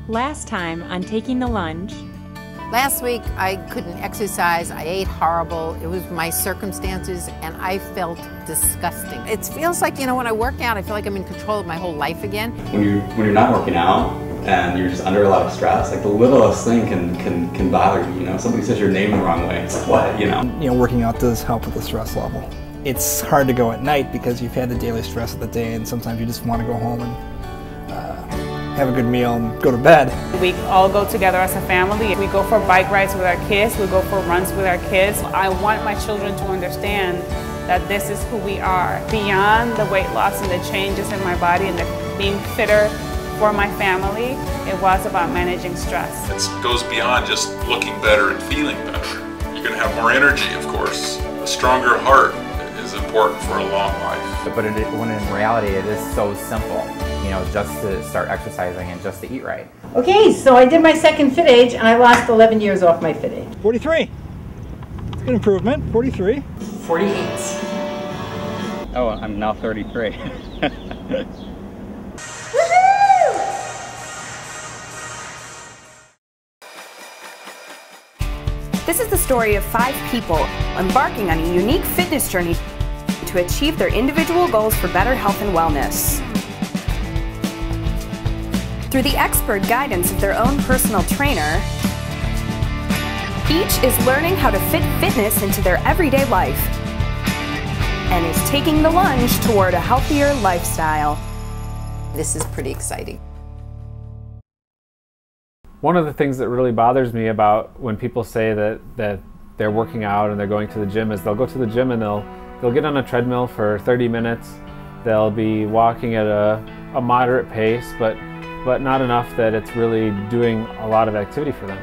Last time on Taking the Lunge. Last week I couldn't exercise, I ate horrible, it was my circumstances, and I felt disgusting. It feels like, when I work out, I feel like I'm in control of my whole life again. When you're not working out and you're just under a lot of stress, like the littlest thing can bother you, somebody says your name the wrong way, it's like what, working out does help with the stress level. It's hard to go at night because you've had the daily stress of the day, and sometimes you just want to go home and have a good meal and go to bed. We all go together as a family. We go for bike rides with our kids. We go for runs with our kids. I want my children to understand that this is who we are. Beyond the weight loss and the changes in my body and being fitter for my family, it was about managing stress. It goes beyond just looking better and feeling better. You're going to have more energy, of course. A stronger heart is important for a long life. But when in reality it is so simple, just to start exercising and just to eat right. Okay, so I did my second fit age and I lost 11 years off my fit age. 43. It's a good improvement. 43. 48. Oh, I'm now 33. This is the story of 5 people embarking on a unique fitness journey to achieve their individual goals for better health and wellness. Through the expert guidance of their own personal trainer, each is learning how to fit fitness into their everyday life and is taking the lunge toward a healthier lifestyle. This is pretty exciting. One of the things that really bothers me about when people say that they're working out and they're going to the gym is they'll go to the gym and they'll get on a treadmill for 30 minutes. They'll be walking at a moderate pace, but not enough that it's really doing a lot of activity for them.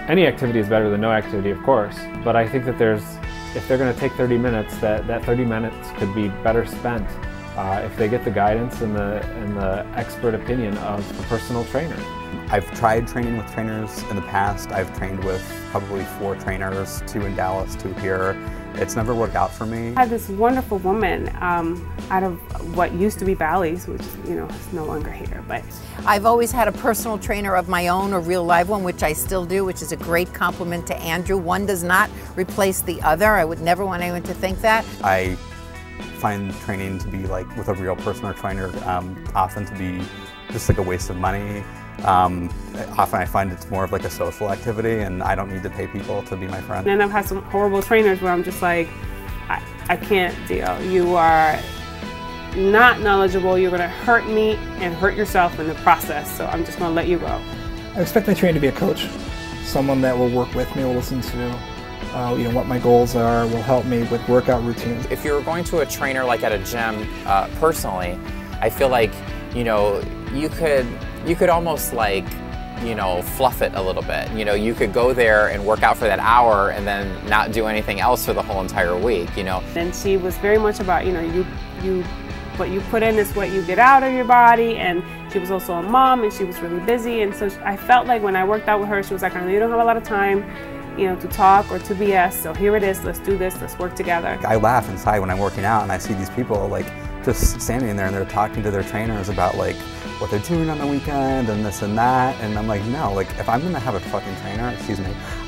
Any activity is better than no activity, of course, but I think that if they're going to take 30 minutes, that 30 minutes could be better spent if they get the guidance and the expert opinion of a personal trainer. I've tried training with trainers in the past. I've trained with probably 4 trainers, 2 in Dallas, 2 here. It's never worked out for me. I had this wonderful woman out of what used to be Bally's, which is no longer here. But I've always had a personal trainer of my own, a real live one, which I still do, which is a great compliment to Andrew. One does not replace the other. I would never want anyone to think that. I find training to be with a real personal trainer often to be just a waste of money. Often I find it's more of a social activity, and I don't need to pay people to be my friend. And I've had some horrible trainers where I'm just like, I can't deal. You are not knowledgeable, you're going to hurt me and hurt yourself in the process, so I'm just going to let you go. I expect my trainer to be a coach, someone that will work with me, will listen to what my goals are, will help me with workout routines. If you're going to a trainer like at a gym, personally, I feel like, you could almost fluff it a little bit. You could go there and work out for that hour and then not do anything else for the whole entire week, And she was very much about, what you put in is what you get out of your body, and she was also a mom and she was really busy, and so I felt like when I worked out with her, she was like, I know you don't have a lot of time, to talk or to BS, so here it is, let's do this, let's work together. I laugh inside when I'm working out and I see these people just standing there and they're talking to their trainers about what they're doing on the weekend and this and that, and I'm like, no, if I'm gonna have a fucking trainer,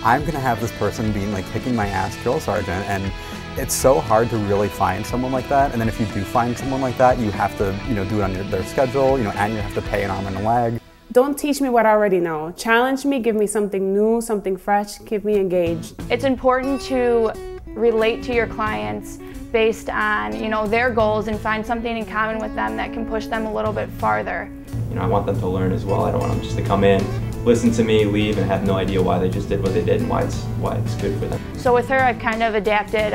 I'm gonna have this person being kicking my ass drill sergeant, and it's so hard to really find someone like that. And then if you do find someone like that, you have to do it on their schedule, and you have to pay an arm and a leg. Don't teach me what I already know. Challenge me, give me something new, something fresh, keep me engaged. It's important to relate to your clients based on, their goals and find something in common with them that can push them a little bit farther. I want them to learn as well. I don't want them just to come in, listen to me, leave, and have no idea why they just did what they did and why it's good for them. So with her, I've kind of adapted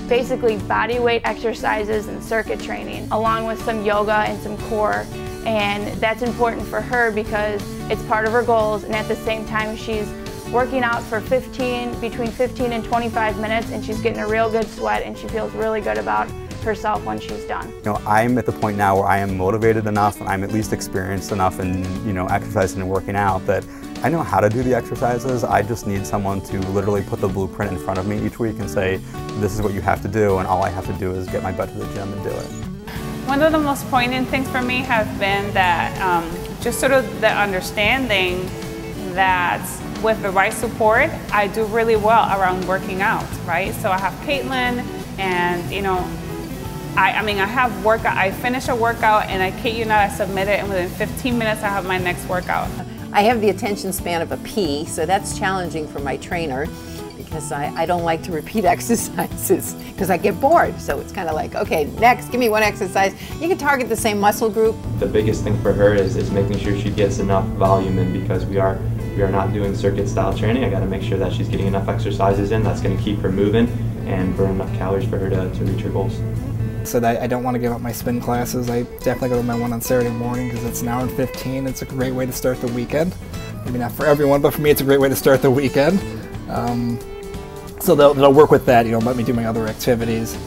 basically body weight exercises and circuit training, along with some yoga and some core. And that's important for her because it's part of her goals, and at the same time she's working out for between 15 and 25 minutes, and she's getting a real good sweat, and she feels really good about herself when she's done. I'm at the point now where I am motivated enough and I'm at least experienced enough in exercising and working out that I know how to do the exercises. I just need someone to literally put the blueprint in front of me each week and say, this is what you have to do, and all I have to do is get my butt to the gym and do it. One of the most poignant things for me has been that just sort of the understanding that with the right support, I do really well around working out, right? So I have Caitlin, and you know, I have workout, I finish a workout and I kid you not, I submit it, and within 15 minutes I have my next workout. I have the attention span of a pea, so that's challenging for my trainer because I don't like to repeat exercises because I get bored. So it's kind of like, okay, next, give me one exercise. You can target the same muscle group. The biggest thing for her is making sure she gets enough volume in, because we are not doing circuit style training. I got to make sure that she's getting enough exercises in that's going to keep her moving and burn enough calories for her to reach her goals. So I don't want to give up my spin classes. I definitely go to my one on Saturday morning because it's an hour and 15. It's a great way to start the weekend. Maybe not for everyone, but for me it's a great way to start the weekend. So they'll work with that, you know, let me do my other activities.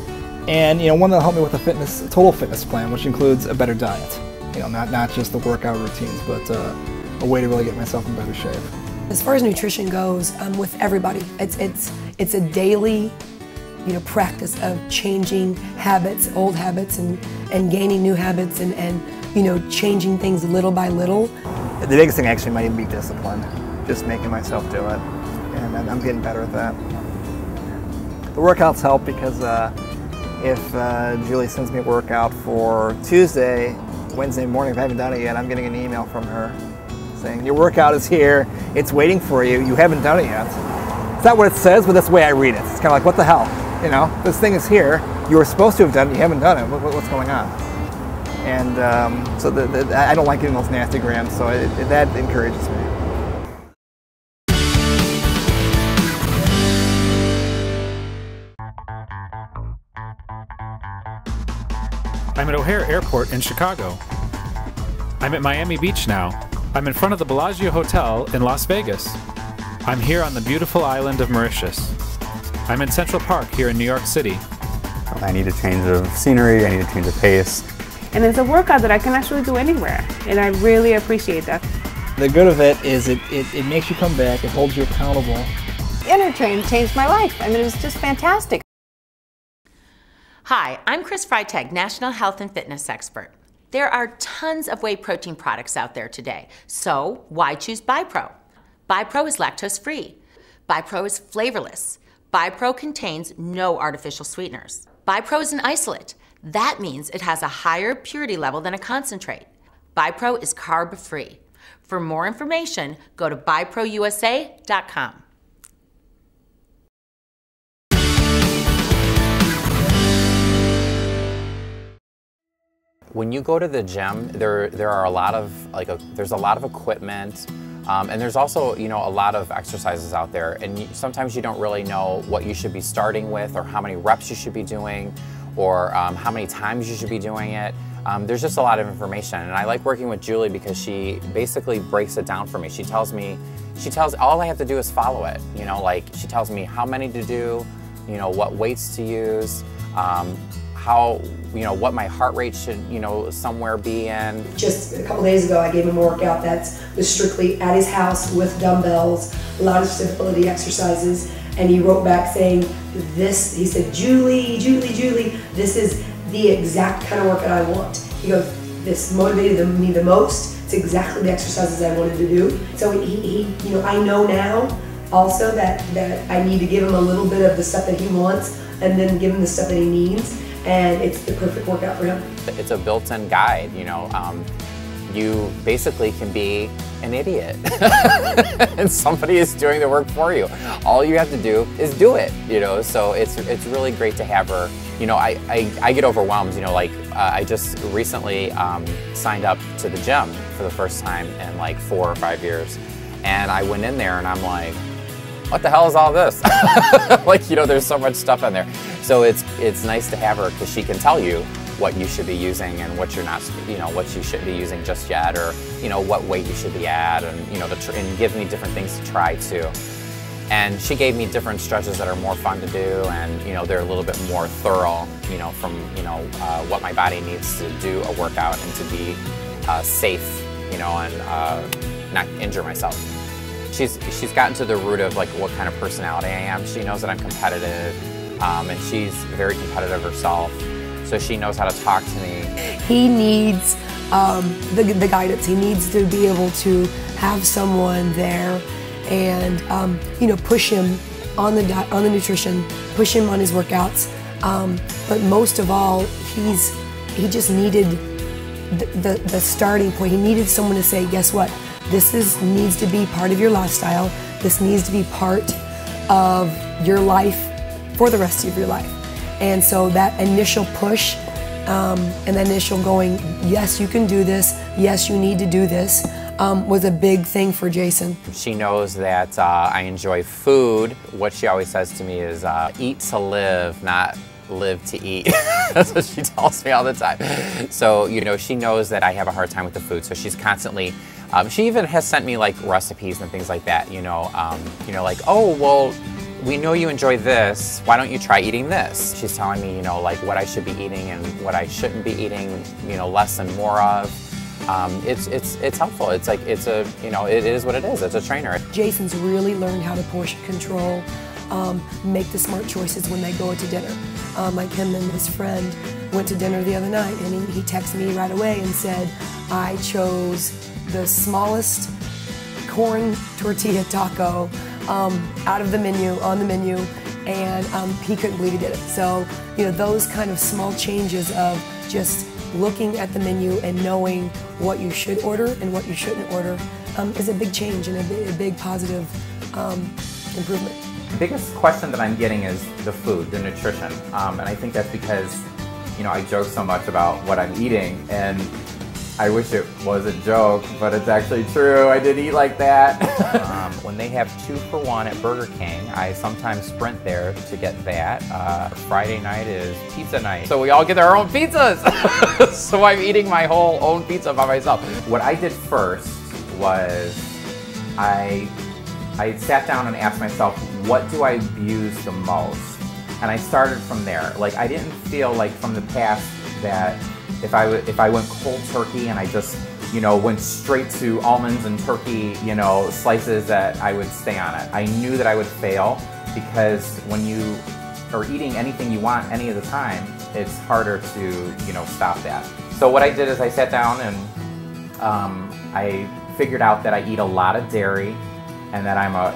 And, you know, one that'll help me with a total fitness plan, which includes a better diet. You know, not just the workout routines, but a way to really get myself in better shape. As far as nutrition goes, with everybody, it's a daily, you know, practice of changing habits, old habits, and gaining new habits, and you know, changing things little by little. The biggest thing actually might even be discipline, just making myself do it, and I'm getting better at that. The workouts help because if Julie sends me a workout for Tuesday, Wednesday morning, if I haven't done it yet, I'm getting an email from her saying, your workout is here, it's waiting for you, you haven't done it yet. It's not what it says, but that's the way I read it. It's kind of like, what the hell? You know, this thing is here, you were supposed to have done it, you haven't done it, what's going on? And so I don't like getting those nasty grams, so that encourages me. I'm at O'Hare Airport in Chicago. I'm at Miami Beach now. I'm in front of the Bellagio Hotel in Las Vegas. I'm here on the beautiful island of Mauritius. I'm in Central Park here in New York City. I need a change of scenery, I need a change of pace. And it's a workout that I can actually do anywhere, and I really appreciate that. The good of it is it makes you come back, it holds you accountable. Intertrain changed my life. I mean, it was just fantastic. Hi, I'm Chris Freitag, National Health and Fitness Expert. There are tons of whey protein products out there today, so why choose BiPro? BiPro is lactose-free. BiPro is flavorless. BiPro contains no artificial sweeteners. BiPro is an isolate. That means it has a higher purity level than a concentrate. BiPro is carb-free. For more information, go to biprousa.com. When you go to the gym, there are a lot of there's a lot of equipment, and there's also, you know, a lot of exercises out there, and sometimes you don't really know what you should be starting with, or how many reps you should be doing, or how many times you should be doing it. There's just a lot of information, and I like working with Julie because she basically breaks it down for me. She tells all I have to do is follow it. You know, like she tells me how many to do, you know, what weights to use, how, you know, what my heart rate should, you know, somewhere be in. Just a couple days ago, I gave him a workout that was strictly at his house with dumbbells, a lot of stability exercises, and he wrote back saying, this, he said, Julie, this is the exact kind of workout I want. He goes, this motivated me the most. It's exactly the exercises I wanted to do. So he you know, I know now also that I need to give him a little bit of the stuff that he wants and then give him the stuff that he needs. And it's the perfect workout for him. It's a built-in guide, you know. You basically can be an idiot and somebody is doing the work for you. All you have to do is do it, you know. So it's really great to have her. You know, I get overwhelmed, you know, like I just recently signed up to the gym for the first time in like 4 or 5 years. And I went in there and I'm like, what the hell is all this? Like, you know, there's so much stuff in there. So it's nice to have her because she can tell you what you should be using and what you're not, you know, what you shouldn't be using just yet, or, you know, what weight you should be at, and, you know, and give me different things to try too. And she gave me different stretches that are more fun to do, and, you know, they're a little bit more thorough, you know, from, you know, what my body needs to do a workout and to be safe, you know, and not injure myself. She's gotten to the root of like what kind of personality I am. She knows that I'm competitive, and she's very competitive herself. So she knows how to talk to me. He needs the guidance. He needs to be able to have someone there and push him on the nutrition, push him on his workouts. But most of all, he just needed the starting point. He needed someone to say, guess what? This needs to be part of your lifestyle. This needs to be part of your life for the rest of your life. And so that initial push and the initial going, yes, you can do this, yes, you need to do this, was a big thing for Jayson. She knows that I enjoy food. What she always says to me is, eat to live, not live to eat. That's what she tells me all the time. So, she knows that I have a hard time with the food, so she's constantly, she even has sent me like recipes and things like that, like, oh, well, we know you enjoy this, why don't you try eating this? She's telling me, like what I should be eating and what I shouldn't be eating, less and more of. It's helpful. It's like, it is what it is. It's a trainer. Jayson's really learned how to portion control, make the smart choices when they go to dinner. Like him and his friend went to dinner the other night, and he texted me right away and said, I chose the smallest corn tortilla taco out of the menu, on the menu, and he couldn't believe he did it. So, those kind of small changes of just looking at the menu and knowing what you should order and what you shouldn't order is a big change and a big positive improvement. The biggest question that I'm getting is the food, the nutrition, and I think that's because, I joke so much about what I'm eating, and I wish it was a joke, but it's actually true. I did eat like that. When they have 2-for-1 at Burger King, I sometimes sprint there to get that. Friday night is pizza night. So we all get our own pizzas. So I'm eating my whole own pizza by myself. What I did first was I sat down and asked myself, what do I abuse the most? And I started from there. Like, I didn't feel like from the past that if I went cold turkey and I just, went straight to almonds and turkey, slices, that I would stay on it. I knew that I would fail because when you are eating anything you want any of the time, it's harder to, stop that. So what I did is I sat down and I figured out that I eat a lot of dairy and that I'm a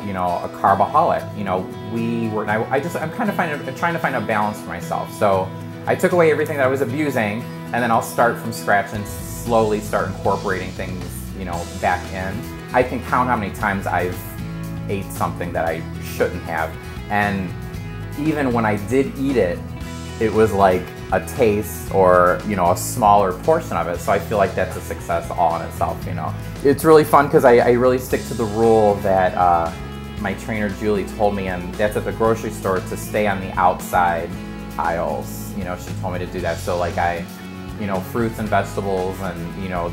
carbaholic. I'm kind of trying to find a balance for myself. So I took away everything that I was abusing, and then I'll start from scratch and slowly start incorporating things, back in. I can count how many times I've ate something that I shouldn't have, and even when I did eat it, it was like a taste or, a smaller portion of it. So I feel like that's a success all in itself, It's really fun because I really stick to the rule that my trainer Julie told me, and that's at the grocery store, to stay on the outside aisles. She told me to do that. So like fruits and vegetables and,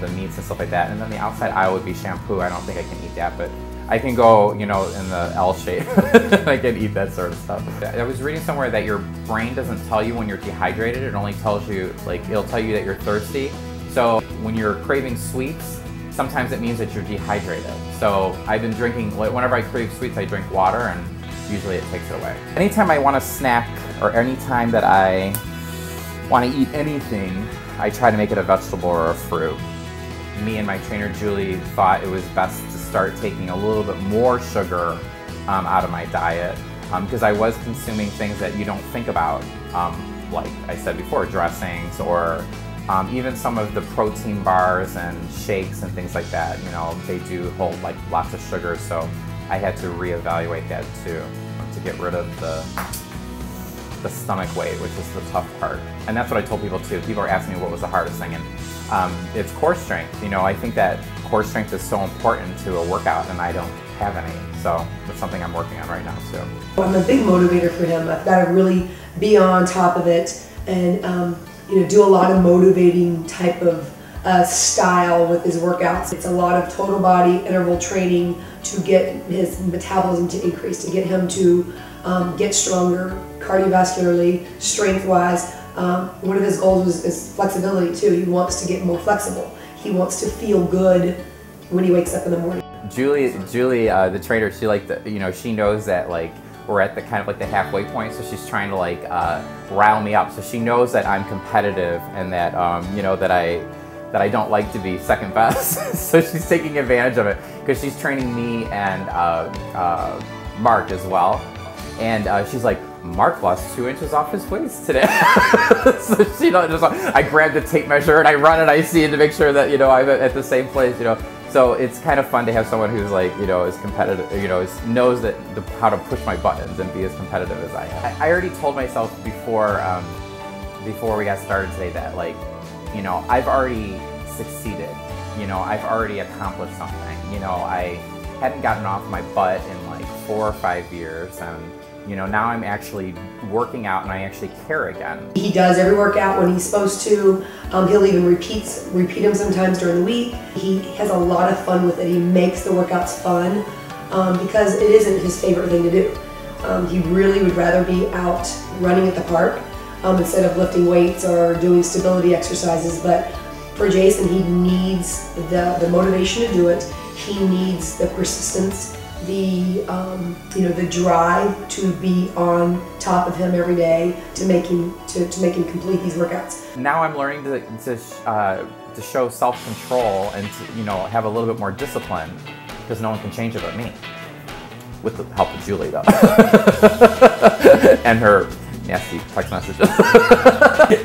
the meats and stuff like that. And then the outside aisle would be shampoo. I don't think I can eat that, but I can go, in the L shape. I can eat that sort of stuff. I was reading somewhere that your brain doesn't tell you when you're dehydrated. It only tells you, it'll tell you that you're thirsty. So when you're craving sweets, sometimes it means that you're dehydrated. So I've been drinking, whenever I crave sweets, I drink water, and usually it takes it away. Anytime I want to snack, or anytime that I want to eat anything, I try to make it a vegetable or a fruit. Me and my trainer Julie thought it was best to start taking a little bit more sugar out of my diet because I was consuming things that you don't think about, like I said before, dressings, or even some of the protein bars and shakes and things like that. They do hold lots of sugar, so I had to reevaluate that too, to get rid of the stomach weight, which is the tough part. And that's what I told people too. People are asking me what was the hardest thing, and it's core strength. I think that core strength is so important to a workout, and I don't have any. So it's something I'm working on right now too. I'm a big motivator for him. I've got to really be on top of it and do a lot of motivating type of style with his workouts. It's a lot of total body interval training to get his metabolism to increase, to get him to get stronger cardiovascularly, strength-wise. One of his goals is flexibility too. He wants to get more flexible. He wants to feel good when he wakes up in the morning. Julie, the trainer, she knows that we're at the kind of the halfway point, so she's trying to rile me up. So she knows that I'm competitive and that that that I don't like to be second best. So she's taking advantage of it because she's training me and Mark as well. And she's like, Mark lost 2 inches off his waist today. So she just, I grab the tape measure and I run and I see it to make sure that, you know, I'm at the same place, you know. So it's kind of fun to have someone who's like, you know, is competitive, you know, knows that how to push my buttons and be as competitive as I am. I already told myself before we got started today that, like, you know, I've already succeeded. You know, I've already accomplished something. You know, I hadn't gotten off my butt in like 4 or 5 years, and you know, now I'm actually working out and I actually care again. He does every workout when he's supposed to. He'll even repeat them sometimes during the week. He has a lot of fun with it. He makes the workouts fun because it isn't his favorite thing to do. He really would rather be out running at the park instead of lifting weights or doing stability exercises. But for Jayson, he needs the motivation to do it. He needs the persistence, the the drive to be on top of him every day to make him complete these workouts. Now I'm learning to show self-control and to, you know, have a little bit more discipline because no one can change it but me, with the help of Julie though, and her nasty text messages.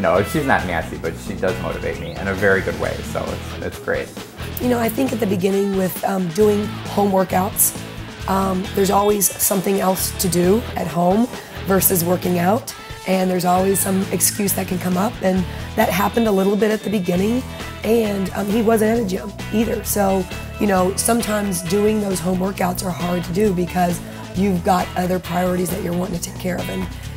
No, she's not nasty, but she does motivate me in a very good way, so it's great. You know, I think at the beginning with doing home workouts, there's always something else to do at home versus working out, and there's always some excuse that can come up, and that happened a little bit at the beginning, and he wasn't at a gym either. So, you know, sometimes doing those home workouts are hard to do because you've got other priorities that you're wanting to take care of,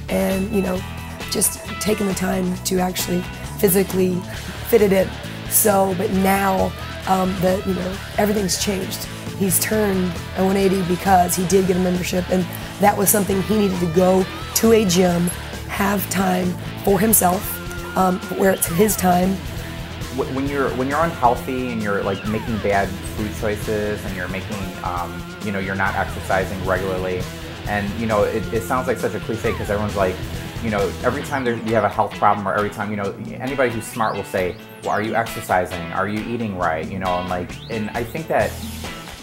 and you know, just taking the time to actually physically fit it in. So, but now, you know, everything's changed. He's turned a 180 because he did get a membership, and that was something he needed to go to a gym, have time for himself, where it's his time. When you're unhealthy and you're like making bad food choices and you're making, you know, you're not exercising regularly, and you know, it sounds like such a cliche because everyone's like, you know, every time you have a health problem or every time, you know, anybody who's smart will say, well, are you exercising? Are you eating right? You know, and I think that,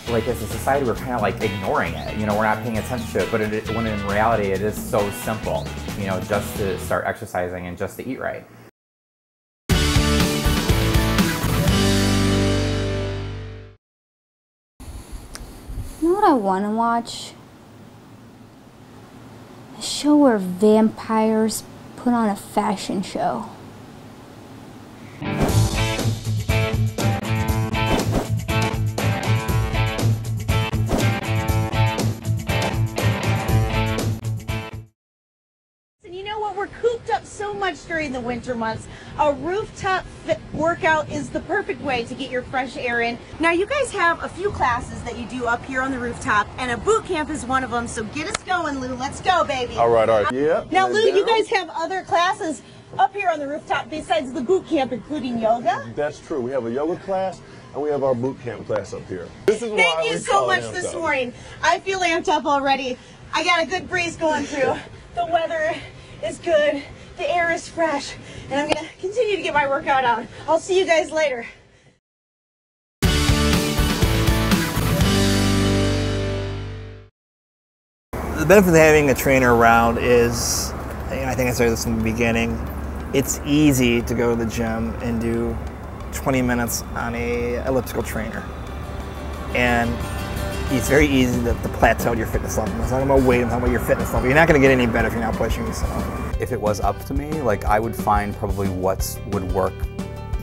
like, as a society, we're kind of like ignoring it. You know, we're not paying attention to it, but when in reality, it is so simple, you know, just to start exercising and just to eat right. You know what I want to watch? A show where vampires put on a fashion show. You know what? We're cooped up so much during the winter months. A rooftop workout is the perfect way to get your fresh air in. Now, you guys have a few classes that you do up here on the rooftop, and a boot camp is one of them. So get us going, Lou. Let's go, baby. All right. Yeah. Now, Lou, you guys have other classes up here on the rooftop besides the boot camp, including yoga? That's true. We have a yoga class, and we have our boot camp class up here. Thank you so much this morning. I feel amped up already. I got a good breeze going through. The weather is good, the air is fresh, and I'm gonna continue to get my workout out. I'll see you guys later. The benefit of having a trainer around is, I think I said this in the beginning, it's easy to go to the gym and do 20 minutes on a elliptical trainer. And it's very easy to plateau your fitness level. I'm talking about weight, I'm talking about your fitness level. You're not going to get any better if you're not pushing yourself. If it was up to me, like, I would find probably what would work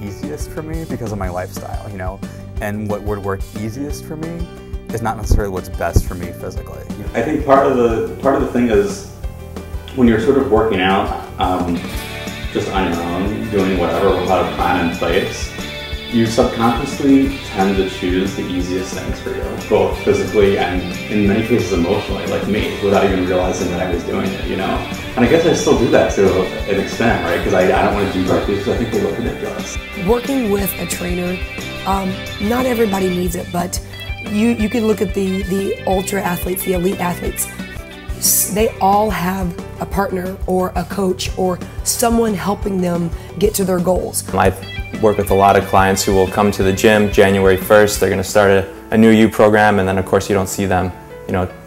easiest for me because of my lifestyle, you know? And what would work easiest for me is not necessarily what's best for me physically. I think part of the thing is when you're sort of working out just on your own, doing whatever without a plan in place, you subconsciously tend to choose the easiest things for you, both physically and in many cases emotionally, like me, without even realizing that I was doing it, you know? And I guess I still do that to an extent, right? Because I don't want to do drugs because I think they look ridiculous. Working with a trainer, not everybody needs it, but you can look at the ultra athletes, the elite athletes. They all have a partner or a coach or someone helping them get to their goals. I've work with a lot of clients who will come to the gym January 1st. They're going to start a new you program, and then of course you don't see them,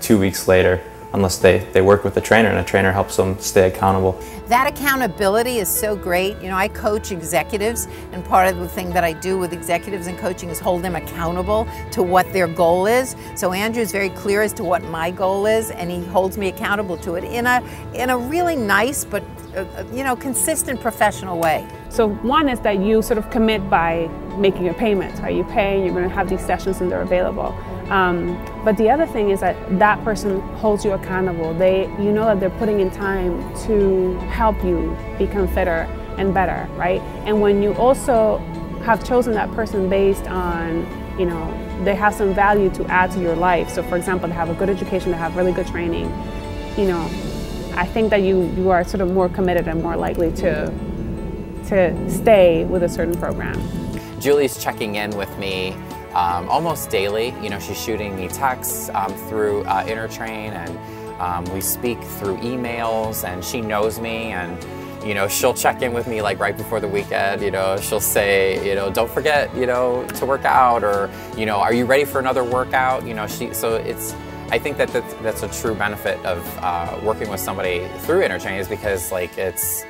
2 weeks later unless they work with a trainer, and a trainer helps them stay accountable. That accountability is so great. I coach executives, and part of the thing that I do with executives and coaching is hold them accountable to what their goal is. So Andrew's very clear as to what my goal is, and he holds me accountable to it in a really nice but consistent professional way. So one is that you sort of commit by making a payment, right? You pay and you're going to have these sessions and they're available. But the other thing is that that person holds you accountable. You know that they're putting in time to help you become fitter and better, right? And when you also have chosen that person based on, they have some value to add to your life. So for example, they have a good education, they have really good training, I think that you are sort of more committed and more likely to stay with a certain program. Julie's checking in with me almost daily. She's shooting me texts through Intertrain, and we speak through emails, and she knows me, and she'll check in with me like right before the weekend. She'll say, don't forget, to work out, or are you ready for another workout? I think that that's a true benefit of working with somebody through Intertrain, is because it's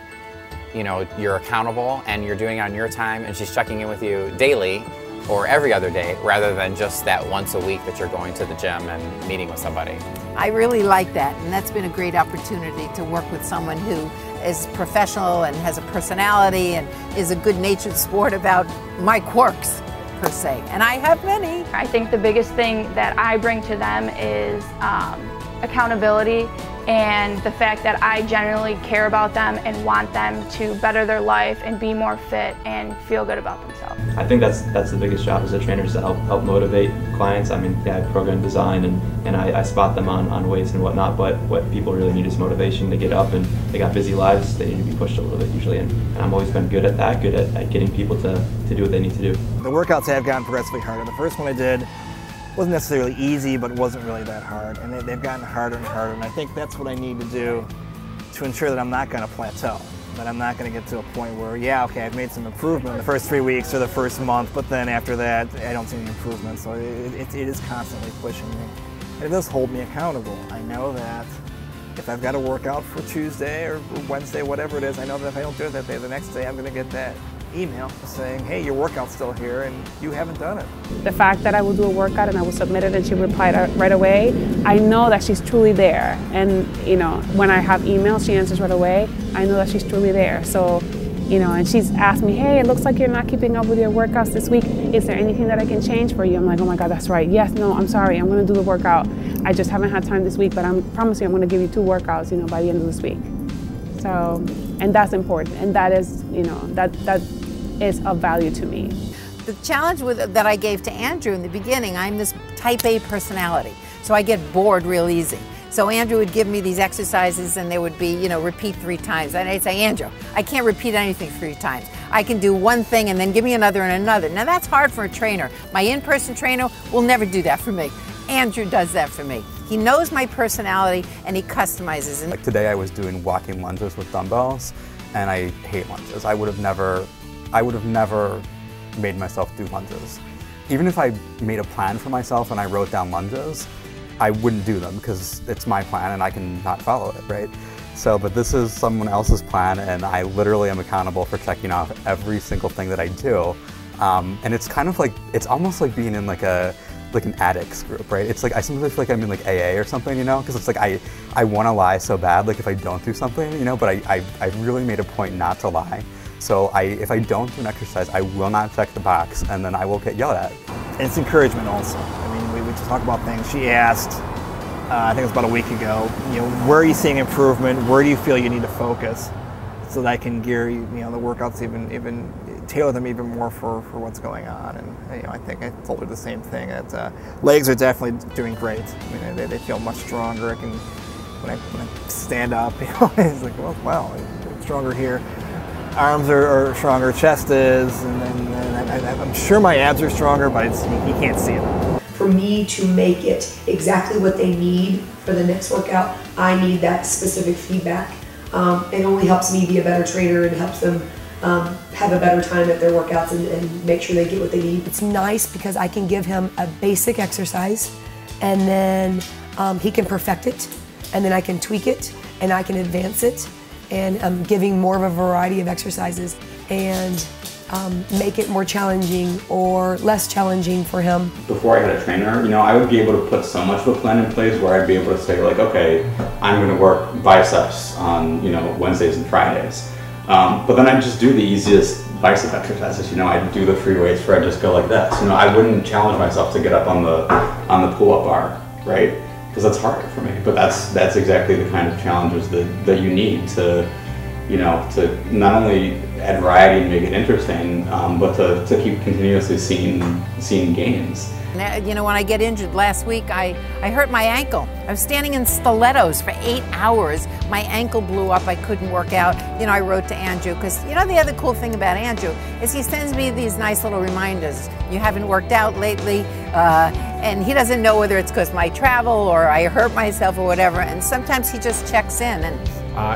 you're accountable and you're doing it on your time, and she's checking in with you daily or every other day, rather than just that once a week that you're going to the gym and meeting with somebody. I really like that, and that's been a great opportunity to work with someone who is professional and has a personality and is a good-natured sport about my quirks, per se, and I have many. I think the biggest thing that I bring to them is accountability, and the fact that I genuinely care about them and want them to better their life and be more fit and feel good about themselves. I think that's the biggest job as a trainer, is to help motivate clients. I mean, I program design and I spot them on weights and whatnot, but what people really need is motivation to get up, and they got busy lives, they need to be pushed a little bit usually, and I've always been good at that, good at getting people to do what they need to do. The workouts have gotten progressively harder. The first one I did wasn't necessarily easy, but it wasn't really that hard, and they've gotten harder and harder, and I think that's what I need to do to ensure that I'm not going to plateau, that I'm not going to get to a point where, yeah, okay, I've made some improvement in the first 3 weeks or the first month, but then after that, I don't see any improvement, so it is constantly pushing me. And it does hold me accountable. I know that if I've got a workout for Tuesday or Wednesday, whatever it is, I know that if I don't do it that day, the next day I'm going to get that email saying, hey, your workout's still here and you haven't done it. The fact that I will do a workout and I will submit it and she replied right away, I know that she's truly there. And when I have emails, she answers right away. I know that she's truly there. So, and she's asked me, hey, it looks like you're not keeping up with your workouts this week. Is there anything that I can change for you? I'm like, oh my God, that's right. Yes, no, I'm sorry. I'm going to do the workout. I just haven't had time this week, but I promise you I'm going to give you 2 workouts, by the end of this week. So, and that's important. And that is, that is of value to me. The challenge that I gave to Andrew in the beginning, I'm this type A personality, so I get bored real easy. So Andrew would give me these exercises and there would be, repeat 3 times. And I'd say, Andrew, I can't repeat anything 3 times. I can do one thing and then give me another and another. Now that's hard for a trainer. My in-person trainer will never do that for me. Andrew does that for me. He knows my personality and he customizes. Like today I was doing walking lunges with dumbbells, and I hate lunges. I would have never made myself do lunges. Even if I made a plan for myself and I wrote down lunges, I wouldn't do them because it's my plan and I can not follow it, right? So, but this is someone else's plan, and I literally am accountable for checking off every single thing that I do. And it's kind of like, it's almost like being in like an addicts group, right? It's like, I sometimes feel like I'm in like AA or something, because it's like I want to lie so bad, like if I don't do something, but I really made a point not to lie. So if I don't do an exercise, I will not check the box, and then I will get yelled at. And it's encouragement also. I mean, we talk about things. She asked, I think it was about a week ago, where are you seeing improvement? Where do you feel you need to focus? So that I can gear the workouts even tailor them even more for what's going on. And I think I told her the same thing. That legs are definitely doing great. I mean, they feel much stronger. When I stand up, it's like, well, wow, I'm stronger here. Arms are stronger, chest is, and then I'm sure my abs are stronger, but you can't see it. For me to make it exactly what they need for the next workout, I need that specific feedback. It only helps me be a better trainer and helps them have a better time at their workouts and make sure they get what they need. It's nice because I can give him a basic exercise and then he can perfect it, and then I can tweak it and I can advance it, and I'm giving more of a variety of exercises and make it more challenging or less challenging for him. Before I had a trainer, I would be able to put so much of a plan in place where I'd be able to say like, okay, I'm going to work biceps on, Wednesdays and Fridays. But then I'd just do the easiest bicep exercises. I'd do the free weights where I'd just go like this. I wouldn't challenge myself to get up on the pull-up bar, right? Because that's harder for me. But that's exactly the kind of challenges that you need to, to not only add variety and make it interesting, but to keep continuously seeing gains. When I get injured last week, I hurt my ankle. I was standing in stilettos for 8 hours. My ankle blew up. I couldn't work out. I wrote to Andrew because, the other cool thing about Andrew is he sends me these nice little reminders. You haven't worked out lately, and he doesn't know whether it's because my travel or I hurt myself or whatever, and sometimes he just checks in. And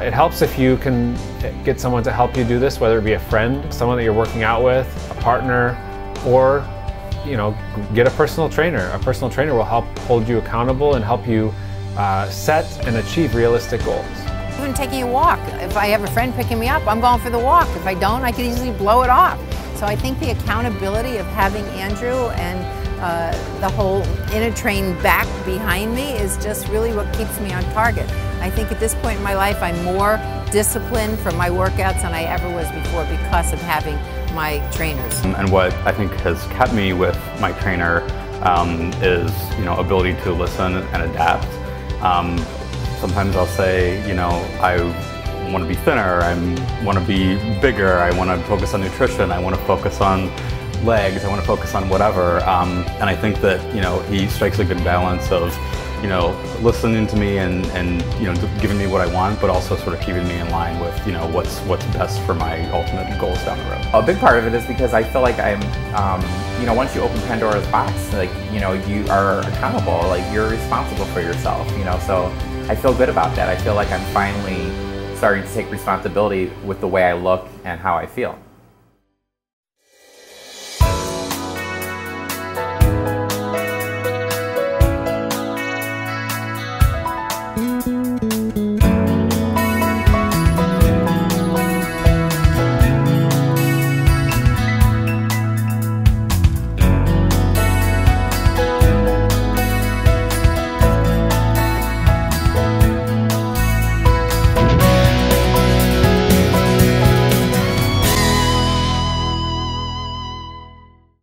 it helps if you can get someone to help you do this, whether it be a friend, someone that you're working out with, a partner, or get a personal trainer. A personal trainer will help hold you accountable and help you set and achieve realistic goals. Even taking a walk. If I have a friend picking me up, I'm going for the walk. If I don't, I could easily blow it off. So I think the accountability of having Andrew and the whole inner train back behind me is just really what keeps me on target. I think at this point in my life, I'm more disciplined for my workouts than I ever was before because of having my trainers. And what I think has kept me with my trainer is, ability to listen and adapt. Sometimes I'll say, I want to be thinner, I want to be bigger, I want to focus on nutrition, I want to focus on legs, I want to focus on whatever. And I think that, he strikes a good balance of, listening to me and giving me what I want, but also sort of keeping me in line with, what's best for my ultimate goals down the road. A big part of it is because I feel like I'm, once you open Pandora's box, you are accountable, you're responsible for yourself, so I feel good about that. I feel like I'm finally starting to take responsibility with the way I look and how I feel.